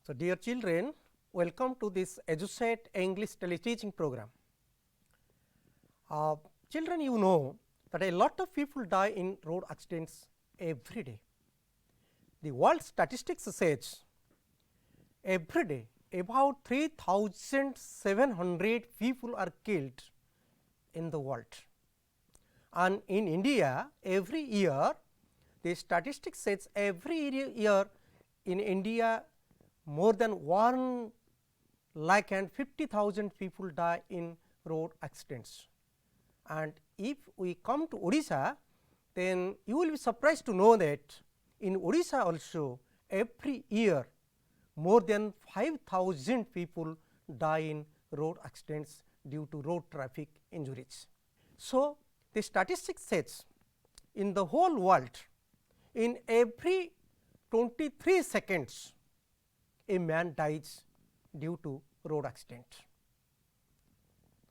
So, dear children, welcome to this EduSet English teleteaching program. Children, you know that a lot of people die in road accidents every day. The world statistics says every day about 3,700 people are killed in the world, and in India every year the statistics says every year in India more than 1,50,000 people die in road accidents. And if we come to Odisha, then you will be surprised to know that in Odisha also every year more than 5,000 people die in road accidents due to road traffic injuries. So, the statistics says in the whole world in every 23 seconds a man dies due to road accident.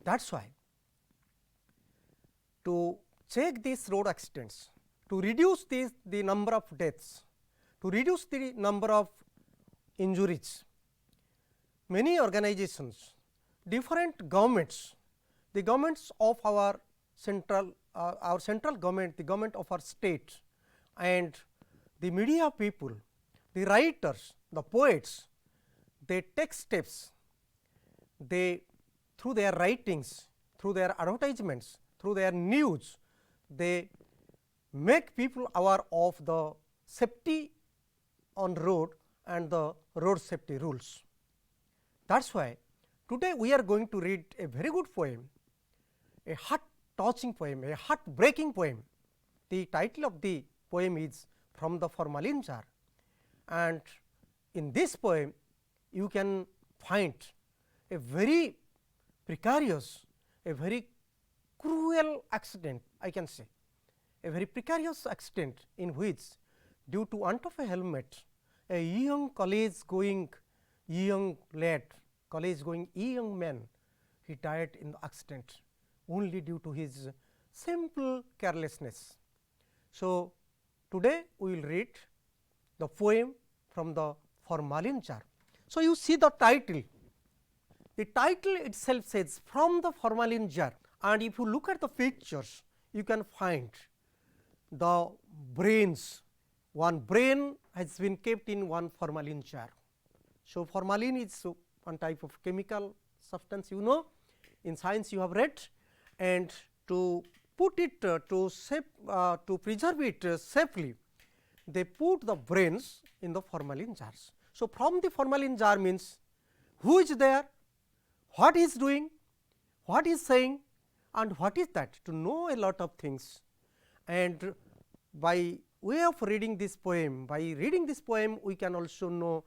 That is why to check these road accidents, to reduce the number of deaths, to reduce the number of injuries, many organizations, different governments, the governments of our central government, the government of our state, and the media people, the writers, the poets, they take steps, they through their writings, through their advertisements, through their news, they make people aware of the safety on road and the road safety rules. That is why today we are going to read a very good poem, a heart touching poem, a heart breaking poem. The title of the poem is From the Formalin Jar, and in this poem you can find a very precarious, a very cruel accident, I can say, a very precarious accident in which due to want of a helmet, a young college going young lad, college going young man, he died in the accident only due to his simple carelessness. So, today we will read the poem From the Formalin Jar. So, you see the title itself says From the Formalin Jar, and if you look at the pictures you can find the brains, one brain has been kept in one formalin jar. So, formalin is one type of chemical substance, you know, in science you have read, and to put it to preserve it safely, they put the brains in the formalin jars. So, from the formalin jar means who is there, what he is doing, what he is saying, and what is that, to know a lot of things. And by way of reading this poem, we can also know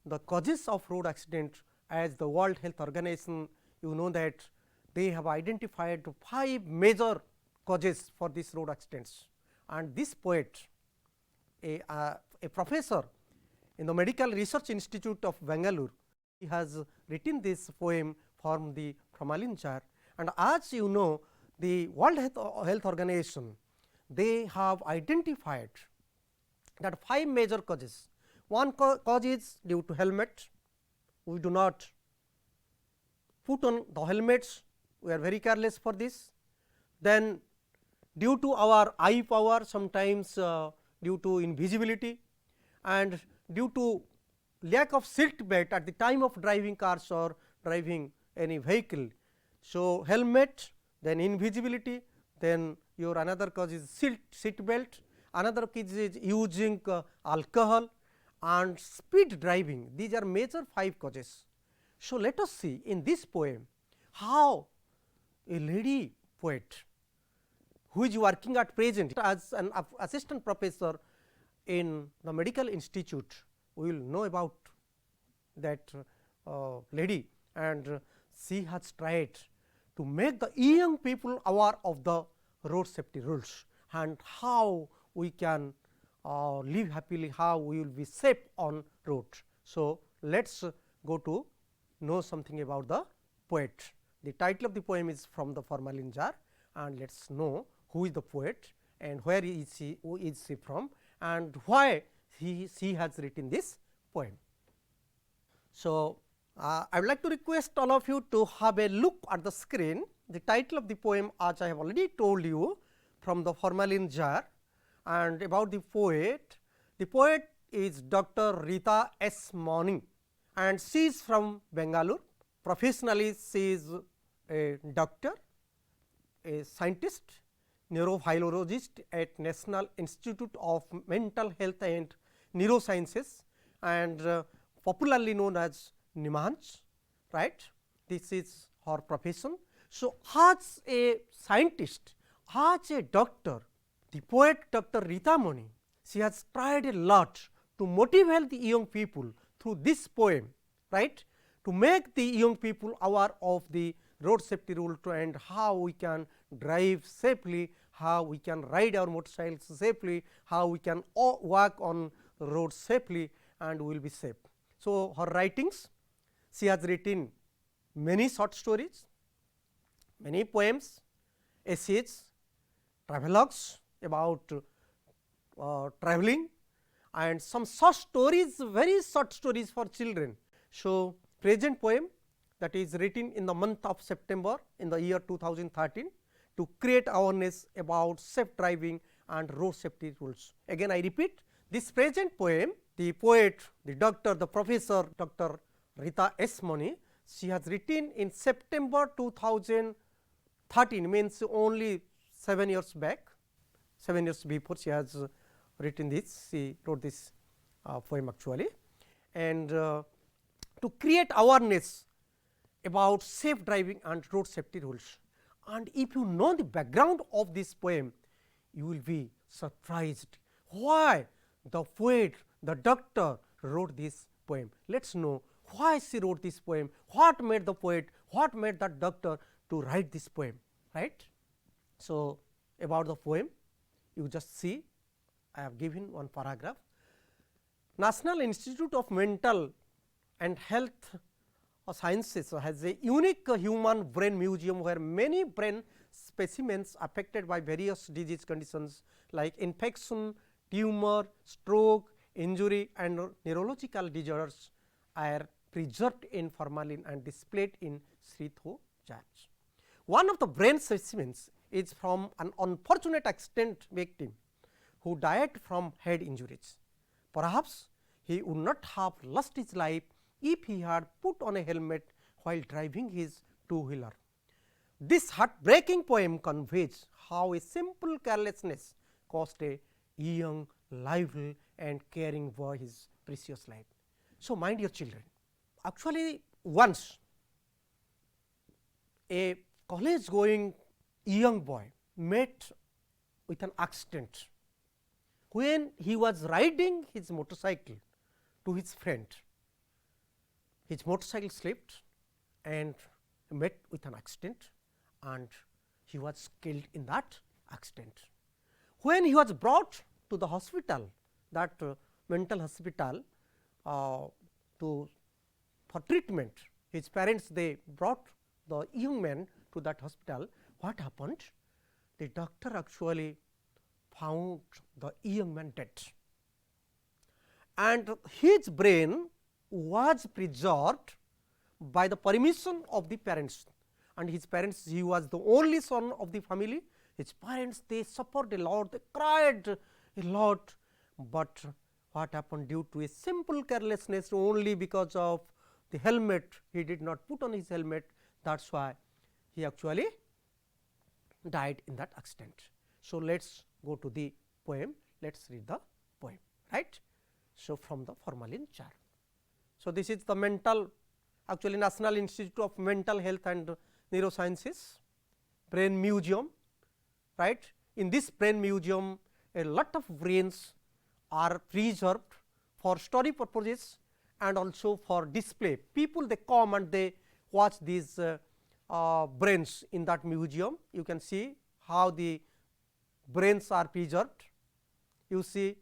the causes of road accident. As the World Health Organization, you know that they have identified 5 major causes for these road accidents, and this poet, a professor in the Medical Research Institute of Bangalore, he has written this poem From the Formalin Jar. And as you know, the World Health Organization, they have identified that 5 major causes. One cause is due to helmet, we do not put on the helmets, we are very careless for this. Then due to our eye power, sometimes due to invisibility, and due to lack of seat belt at the time of driving cars or driving any vehicle. So, helmet, then invisibility, then your another cause is seat belt, another cause is using alcohol and speed driving. These are major 5 causes. So, let us see in this poem how a lady poet who is working at present as an assistant professor in the medical institute, we will know about that lady, and she has tried to make the young people aware of the road safety rules and how we can live happily, how we will be safe on road. So, let us go to know something about the poet. The title of the poem is From the Formalin Jar, and let us know who is the poet and where is he from, and why she has written this poem. So, I would like to request all of you to have a look at the screen. The title of the poem, as I have already told you, from the Formalin Jar, and about the poet. The poet is Dr. Rita S. Moni, and she is from Bangalore. Professionally, she is a doctor, a scientist, neurobiologist at National Institute of Mental Health and Neurosciences, and popularly known as NIMHANS, right. This is her profession. So, as a scientist, as a doctor, the poet Dr. Rita Moni, she has tried a lot to motivate the young people through this poem, right, to make the young people aware of the road safety rule and how we can drive safely, how we can ride our motorcycles safely, how we can walk on road safely, and we will be safe. So, her writings, she has written many short stories, many poems, essays, travelogues about traveling, and some short stories, very short stories for children. So, present poem that is written in the month of September in the year 2013 to create awareness about safe driving and road safety rules. Again I repeat, this present poem, the poet, the doctor, the professor Dr. Rita S. Moni, she has written in September 2013, means only 7 years back, 7 years before she has written this, she wrote this poem actually, and to create awareness about safe driving and road safety rules. And if you know the background of this poem, you will be surprised why the poet, the doctor wrote this poem. Let us know why she wrote this poem, what made the poet, what made that doctor to write this poem, right. So, about the poem, you just see I have given one paragraph. National Institute of Mental and Health Sciences has a unique human brain museum where many brain specimens affected by various disease conditions like infection, tumor, stroke, injury and neurological disorders are preserved in formalin and displayed in Sritho jars. One of the brain specimens is from an unfortunate accident victim who died from head injuries. Perhaps he would not have lost his life if he had put on a helmet while driving his two-wheeler. This heartbreaking poem conveys how a simple carelessness cost a young, lively and caring boy his precious life. So, my dear children, actually once a college going young boy met with an accident when he was riding his motorcycle to his friend. His motorcycle slipped and met with an accident and he was killed in that accident. When he was brought to the hospital, that mental hospital for treatment, his parents they brought the young man to that hospital. What happened? The doctor actually found the young man dead, and his brain was preserved by the permission of the parents, and his parents, he was the only son of the family. His parents they suffered a lot, they cried a lot, but what happened? Due to a simple carelessness, only because of the helmet, he did not put on his helmet, that is why he actually died in that accident. So, let us go to the poem, let us read the poem, right. So, from the formalin jar. So, this is the mental, actually National Institute of Mental Health and Neurosciences brain museum, right. In this brain museum, a lot of brains are preserved for study purposes and also for display. People they come and they watch these brains in that museum. You can see how the brains are preserved. You see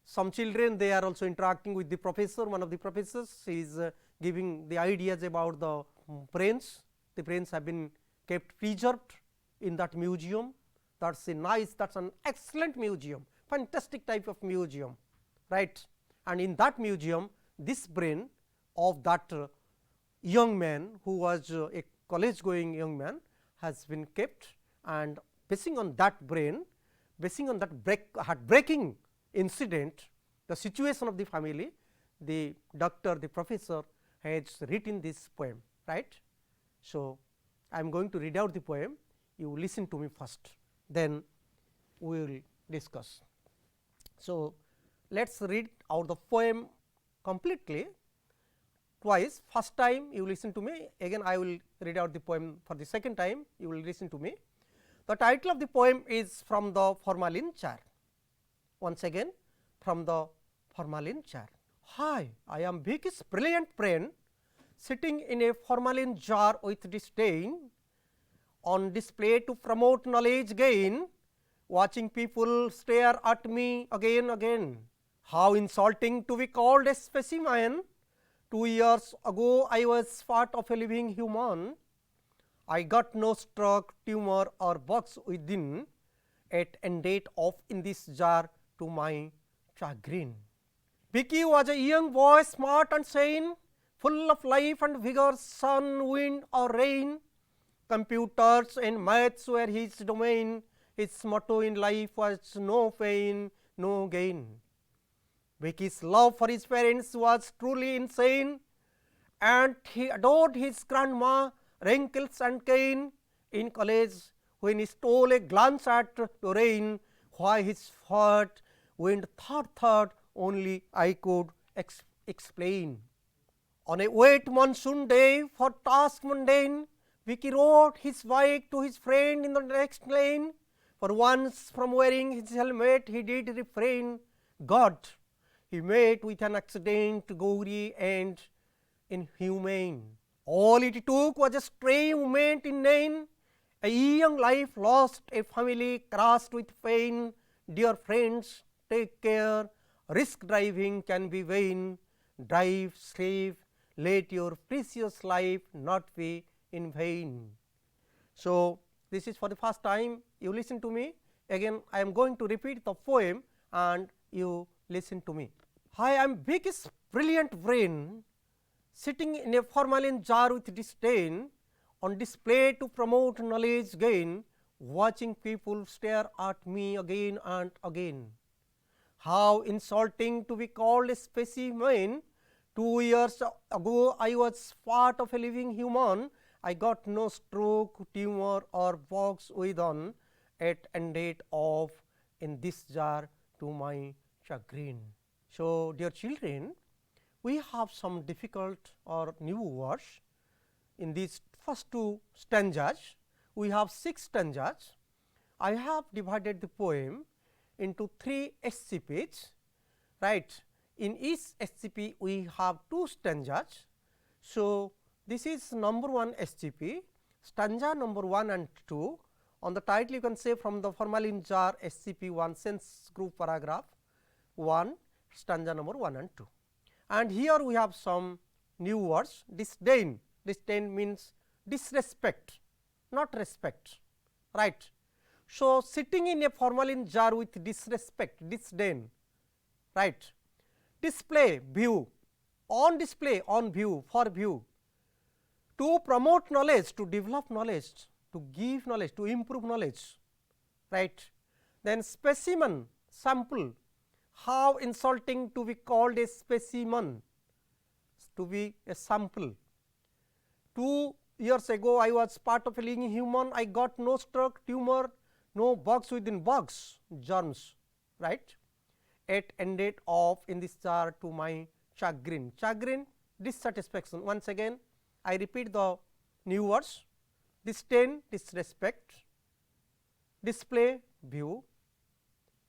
some children they are also interacting with the professor, one of the professors is giving the ideas about the brains. The brains have been kept preserved in that museum. That is a nice, that is an excellent museum, fantastic type of museum, right. And in that museum, this brain of that young man who was a college going young man has been kept, and basing on that brain, basing on that heartbreaking incident, the situation of the family, the doctor, the professor has written this poem, right. So, I am going to read out the poem, you listen to me first, then we will discuss. So, let us read out the poem completely twice. First time you listen to me, again I will read out the poem for the second time, you will listen to me. The title of the poem is From the Formalin Jar. Once again, from the formalin jar. Hi, I am Vicky's brilliant brain, sitting in a formalin jar with disdain, on display to promote knowledge gain, watching people stare at me again. How insulting to be called a specimen. 2 years ago I was part of a living human. I got no stroke, tumor or box within, yet ended up in this jar to my chagrin. Vicky was a young boy, smart and sane, full of life and vigor, sun, wind or rain. Computers and maths were his domain. His motto in life was no pain, no gain. Vicky's love for his parents was truly insane, and he adored his grandma, wrinkles and cane. In college, when he stole a glance at Lorraine, why his heart went thud, only I could explain. On a wet monsoon day, for task mundane, Vicky rode his bike to his friend in the next lane. For once from wearing his helmet he did refrain. God, he met with an accident, gory and inhumane. All it took was a stray moment in vain, a young life lost, a family crushed with pain. Dear friends, take care, risk driving can be vain. Drive safe, let your precious life not be in vain. So, this is for the first time, you listen to me. Again I am going to repeat the poem and you listen to me. Hi, I am Vicky's brilliant brain, sitting in a formalin jar with disdain, on display to promote knowledge gain, watching people stare at me again and again. How insulting to be called a specimen. 2 years ago I was part of a living human. I got no stroke, tumor or box within, yet ended up in this jar to my chagrin. So, dear children, we have some difficult or new words in these first two stanzas. We have 6 stanzas. I have divided the poem into 3 SCPs, right. In each SCP we have 2 stanzas. So, this is number 1 SCP, stanza number 1 and 2. On the title you can say From the Formalin Jar SCP 1 sense group paragraph 1, stanza number 1 and 2. And here we have some new words. Disdain, disdain means disrespect, not respect, right. So, sitting in a formalin jar with disrespect, disdain, right. Display, view, on display, on view, for view. To promote knowledge, to develop knowledge, to give knowledge, to improve knowledge, right. Then specimen, sample, how insulting to be called a specimen, to be a sample. 2 years ago I was part of a living human, I got no stroke, tumor, no box within box, germs, right. It ended up in this jar to my chagrin. Chagrin, dissatisfaction. Once again I repeat the new words: disdain, disrespect, display, view,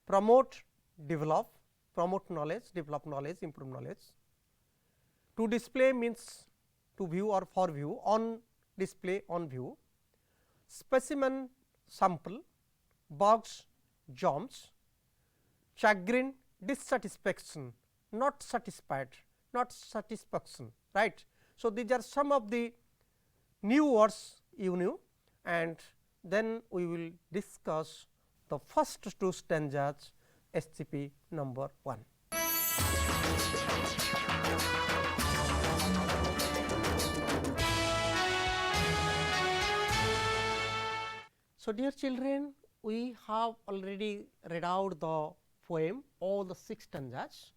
promote, develop, promote knowledge, develop knowledge, improve knowledge. To display means to view or for view, on display, on view. Specimen, sample, box, germs, chagrin, dissatisfaction, not satisfied, not satisfaction, right. So, these are some of the new words you knew, and then we will discuss the first 2 stanzas SCP number 1. So, dear children, we have already read out the poem, all the 6 stanzas.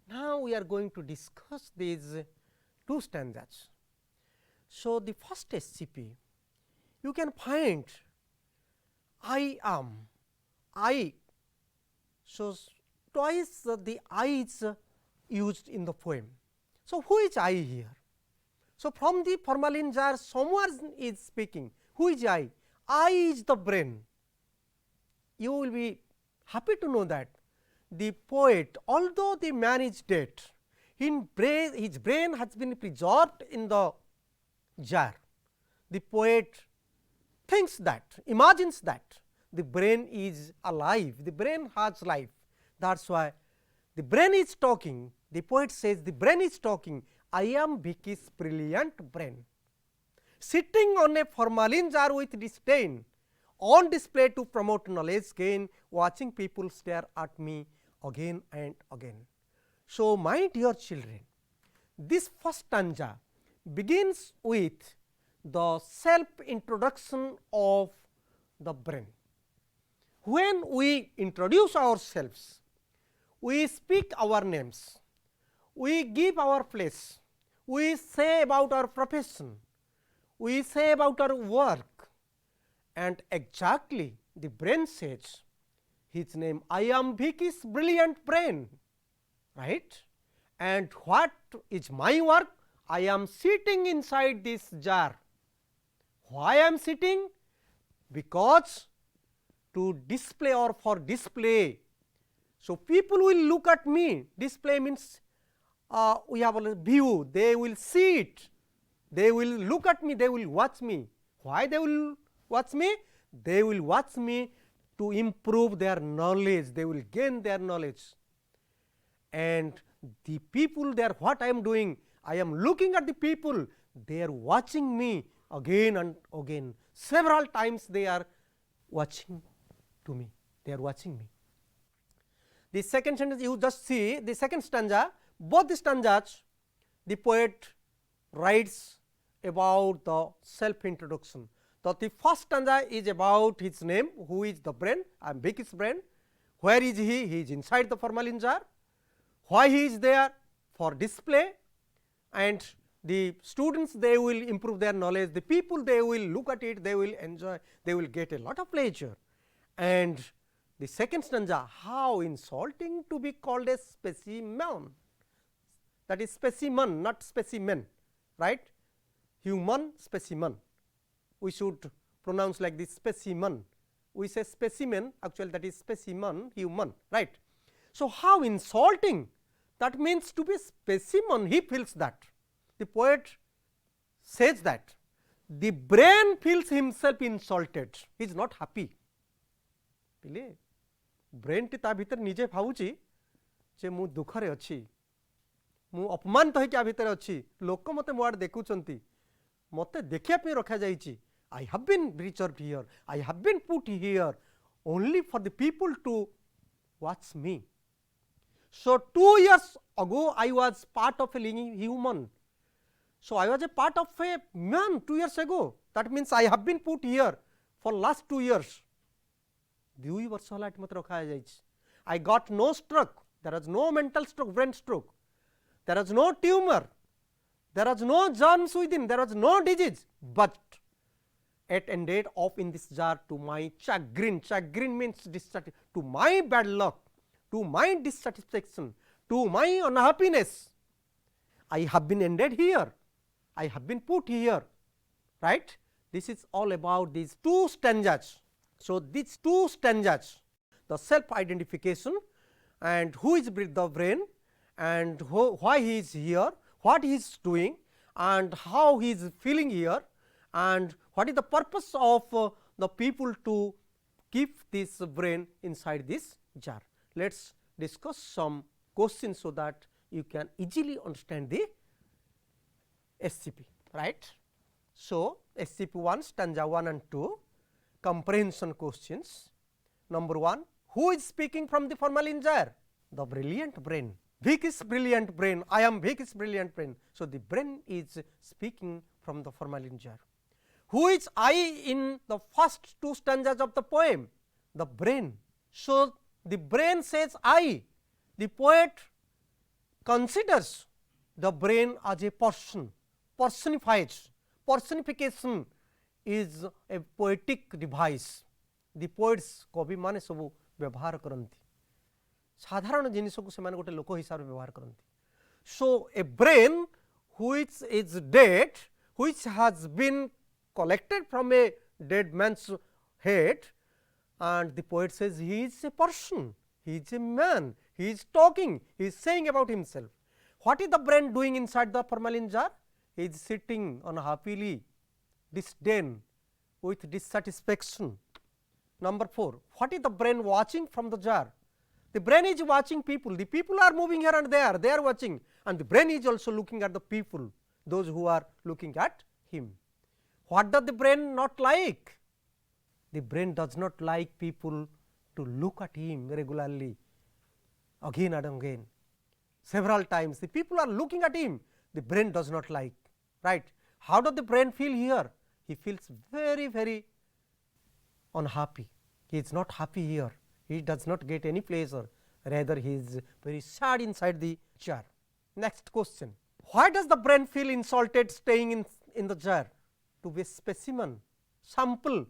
Now, we are going to discuss these 2 stanzas. So, the first SCP, you can find I am, I. So, twice the I is used in the poem. So, who is I here? So, from the formalin jar someone is speaking. Who is I? I is the brain. You will be happy to know that the poet, although the man is dead, his brain has been preserved in the jar. The poet thinks that, imagines that the brain is alive, the brain has life. That is why the brain is talking. The poet says the brain is talking, I am Vicky's brilliant brain. Sitting on a formalin jar with disdain, on display to promote knowledge gain, watching people stare at me again and again. So, my dear children, this first stanza begins with the self introduction of the brain. When we introduce ourselves, we speak our names, we give our place, we say about our profession, we say about our work, and exactly the brain says his name, I am Vicky's brilliant brain, right. And what is my work? I am sitting inside this jar. Why I am sitting? Because to display or for display. So, people will look at me, display means we have a view, they will see it, they will look at me, they will watch me. Why they will watch me? They will watch me to improve their knowledge, they will gain their knowledge. And the people there, what I am doing? I am looking at the people, they are watching me again and again. Several times they are watching to me, they are watching me. The second sentence, you just see the second stanza, both the stanzas the poet writes about the self introduction. So, the first stanza is about his name, who is the brain, I am Vicky's brain. Where is he? He is inside the formalin jar. Why he is there? For display, and the students they will improve their knowledge, the people they will look at it, they will enjoy, they will get a lot of pleasure. And the second stanza, how insulting to be called a specimen, that is specimen, not specimen, right, human specimen, we should pronounce like this, specimen, we say specimen, actually that is specimen, human, right. So, how insulting, that means to be specimen, he feels that. The poet says that the brain feels himself insulted, he is not happy. Brain T ता भीतर निजे भावुची जे मु दुखरे अछि, मु अपमानित होइके आ भीतर अछि, लोक मते मोआड देखुचंती, मते देखिया पे रखा जाईची. I have been reserved here, I have been put here only for the people to watch me. So, 2 years ago I was part of a living human. So, I was a part of a man 2 years ago, that means I have been put here for last 2 years. 2 ବର୍ଷ ହେଲା ଏଠି ମତେ ରଖାଯାଇଛି. I got no stroke, there was no mental stroke, brain stroke, there was no tumor, there was no germs within, there was no disease, but it ended up in this jar to my chagrin. Chagrin means to my bad luck, to my dissatisfaction, to my unhappiness. I have been ended here, I have been put here, right. This is all about these 2 stanzas. So, these 2 stanzas, the self identification and who is the brain and why he is here, what he is doing and how he is feeling here and what is the purpose of the people to keep this brain inside this jar. Let us discuss some questions so that you can easily understand the SCP, right. So, SCP 1 stanza 1 and 2. Comprehension questions. Number 1, who is speaking from the formalin jar? The brilliant brain, Vicky's brilliant brain, I am Vicky's brilliant brain. So, the brain is speaking from the formalin jar. Who is I in the first two stanzas of the poem? The brain. So, the brain says I. The poet considers the brain as a person, personifies. Personification is a poetic device. The poets कवि माने सब व्यवहार करती साधारण जिनिस को से गोटे लोक हिसाब से व्यवहार करती. So, a brain which is dead, which has been collected from a dead man's head, and the poet says he is a person, he is a man, he is talking, he is saying about himself. What is the brain doing inside the formalin jar? He is sitting unhappily, disdain, with dissatisfaction. Number 4, what is the brain watching from the jar? The brain is watching people, the people are moving here and there, they are watching, and the brain is also looking at the people, those who are looking at him. What does the brain not like? The brain does not like people to look at him regularly, again and again. Several times the people are looking at him, the brain does not like, right. How does the brain feel here? He feels very, very unhappy. He is not happy here, he does not get any pleasure, rather he is very sad inside the jar. Next question, why does the brain feel insulted staying in the jar? To be a specimen, sample.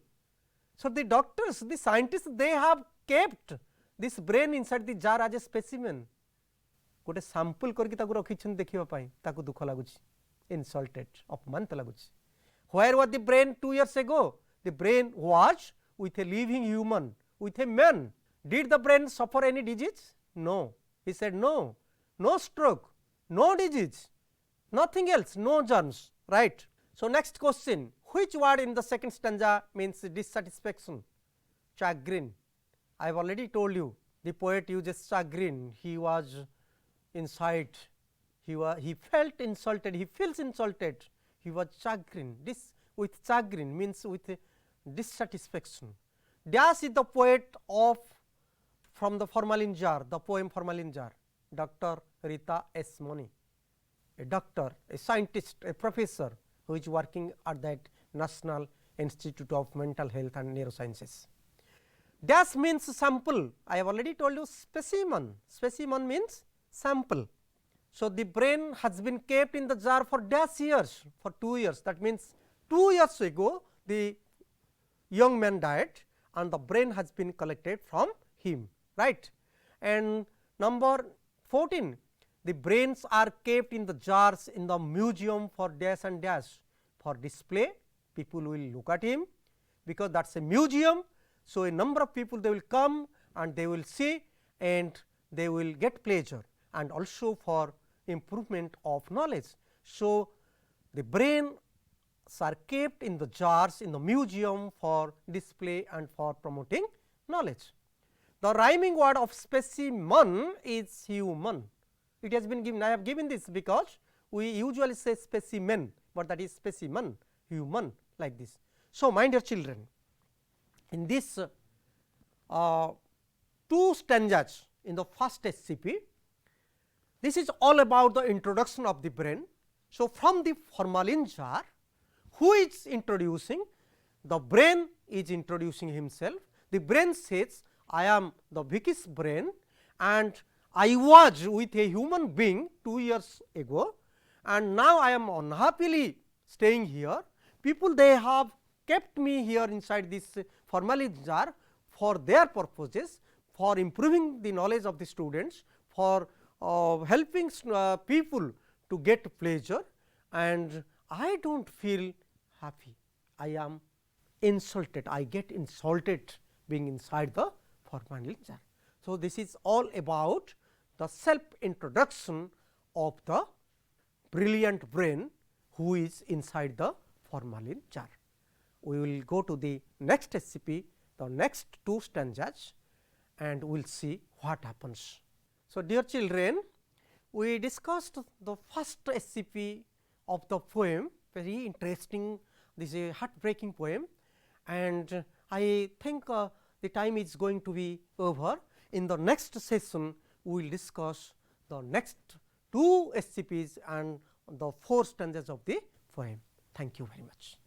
So, the doctors, the scientists, they have kept this brain inside the jar as a specimen. गोटे sample करके ताकू रखिछन देखिबा पई ताकू दुख लागुछि, insulted, अपमानित लागुछि. Where was the brain 2 years ago? The brain was with a living human, with a man. Did the brain suffer any disease? No. He said no, no stroke, no disease, nothing else, no germs, right. So, next question, which word in the second stanza means dissatisfaction? Chagrin. I have already told you, the poet uses chagrin. He was inside, he felt insulted, he feels insulted, he was chagrin. This with chagrin means with dissatisfaction. Dash is the poet of from the formalin jar, the poem formalin jar, Dr. Rita S. Moni, a doctor, a scientist, a professor who is working at that National Institute of Mental Health and Neurosciences. Dash means sample. I have already told you specimen. Specimen means sample. So, the brain has been kept in the jar for dash years, for 2 years. That means 2 years ago the young man died and the brain has been collected from him, right. And number 14, the brains are kept in the jars in the museum for dash and dash, for display. People will look at him because that is a museum. So, a number of people they will come and they will see and they will get pleasure, and also for improvement of knowledge. So, the brains are kept in the jars in the museum for display and for promoting knowledge. The rhyming word of specimen is human. It has been given, I have given this because we usually say specimen, but that is specimen, human, like this. So, my dear children, in this 2 stanzas in the first SCP, this is all about the introduction of the brain. So, from the formalin jar, who is introducing? The brain is introducing himself. The brain says, I am the Vicky's brain and I was with a human being 2 years ago, and now I am unhappily staying here. People they have kept me here inside this formalin jar for their purposes, for improving the knowledge of the students, for helping people to get pleasure, and I do not feel happy. I am insulted, I get insulted being inside the formalin jar. So, this is all about the self introduction of the brilliant brain who is inside the formalin jar. We will go to the next SCP, the next 2 stanzas, and we will see what happens. So, dear children, we discussed the first SCP of the poem, very interesting, this is a heartbreaking poem, and I think the time is going to be over. In the next session, we will discuss the next 2 SCPs and the 4 stanzas of the poem. Thank you very much.